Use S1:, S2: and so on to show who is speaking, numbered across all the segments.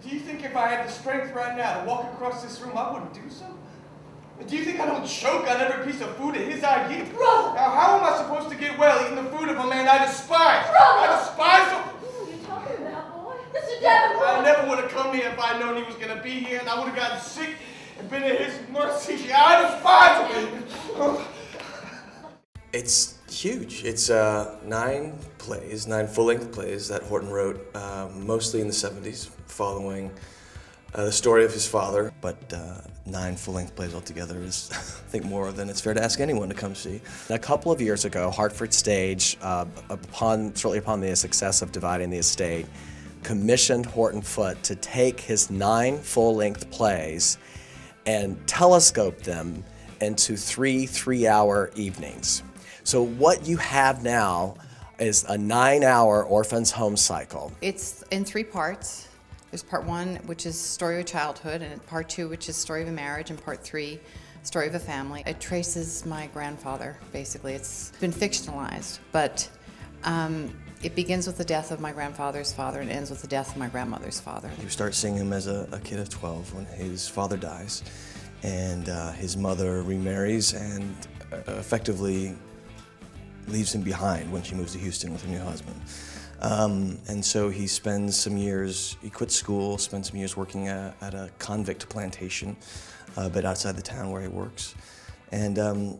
S1: Do you think if I had the strength right now to walk across this room, I wouldn't do so? Do you think I don't choke on every piece of food at his idea?
S2: Brother!
S1: Now, how am I supposed to get well eating the food of a man I despise?
S2: Brother!
S1: I despise him!
S2: What are you talking about, boy? Mr. Davenport!
S1: I never would have come here if I'd known he was going to be here, and I would have gotten sick and been at his mercy. I despise him!
S3: It's huge. It's 9 plays, 9 full-length plays that Horton wrote, mostly in the 70s, following the story of his father. But 9 full-length plays altogether is, I think, more than it's fair to ask anyone to come see. A couple of years ago, Hartford Stage, shortly upon the success of Dividing the Estate, commissioned Horton Foote to take his 9 full-length plays and telescope them into 3 3-hour evenings. So what you have now is a 9-hour Orphan's Home cycle.
S4: It's in 3 parts. There's part 1, which is story of childhood, and part 2, which is story of a marriage, and part 3, story of a family. It traces my grandfather, basically. It's been fictionalized, but it begins with the death of my grandfather's father and ends with the death of my grandmother's father.
S3: You start seeing him as a kid of 12 when his father dies, and his mother remarries and effectively leaves him behind when she moves to Houston with her new husband. And so he spends some years, he quits school, spends some years working at a convict plantation, but outside the town where he works, and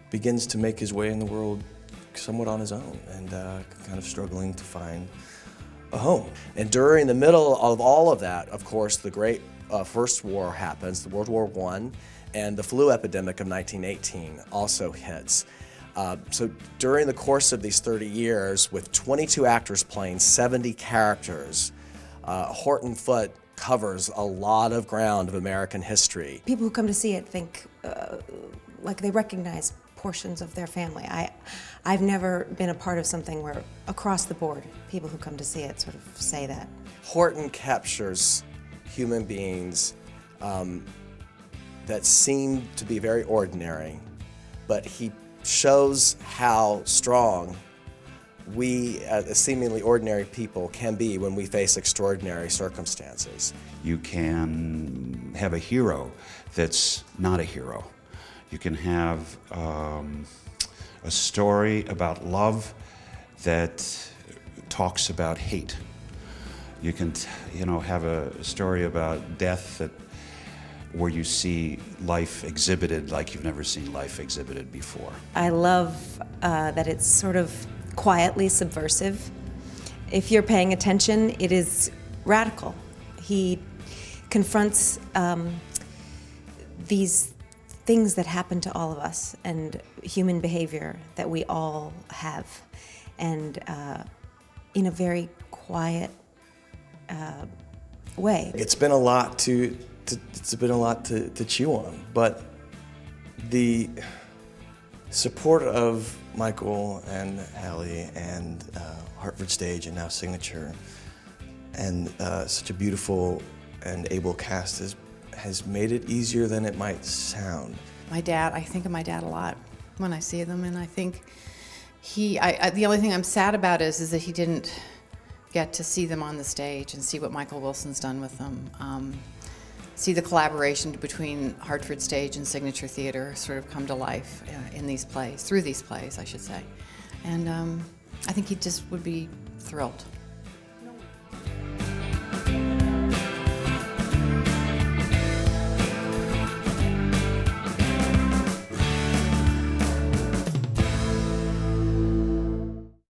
S3: begins to make his way in the world somewhat on his own, and kind of struggling to find a home. And during the middle of all of that, of course, the great First War happens, the World War I, and the flu epidemic of 1918 also hits. So during the course of these 30 years, with 22 actors playing 70 characters, Horton Foote covers a lot of ground of American history.
S5: People who come to see it think like they recognize portions of their family. I've never been a part of something where across the board, people who come to see it sort of say that.
S3: Horton captures human beings that seem to be very ordinary, but he shows how strong we, as seemingly ordinary people, can be when we face extraordinary circumstances.
S6: You can have a hero that's not a hero. You can have a story about love that talks about hate. You can, have a story about death where you see life exhibited like you've never seen life exhibited before.
S5: I love that it's sort of quietly subversive. If you're paying attention, it is radical. He confronts these things that happen to all of us and human behavior that we all have, and in a very quiet way.
S3: It's been a lot to chew on, but the support of Michael and Hallie and Hartford Stage and now Signature, and such a beautiful and able cast has made it easier than it might sound.
S4: My dad, I think of my dad a lot when I see them, and I think the only thing I'm sad about is that he didn't get to see them on the stage and see what Michael Wilson's done with them. See the collaboration between Hartford Stage and Signature Theater sort of come to life in these plays, through these plays, I should say. And I think he just would be thrilled.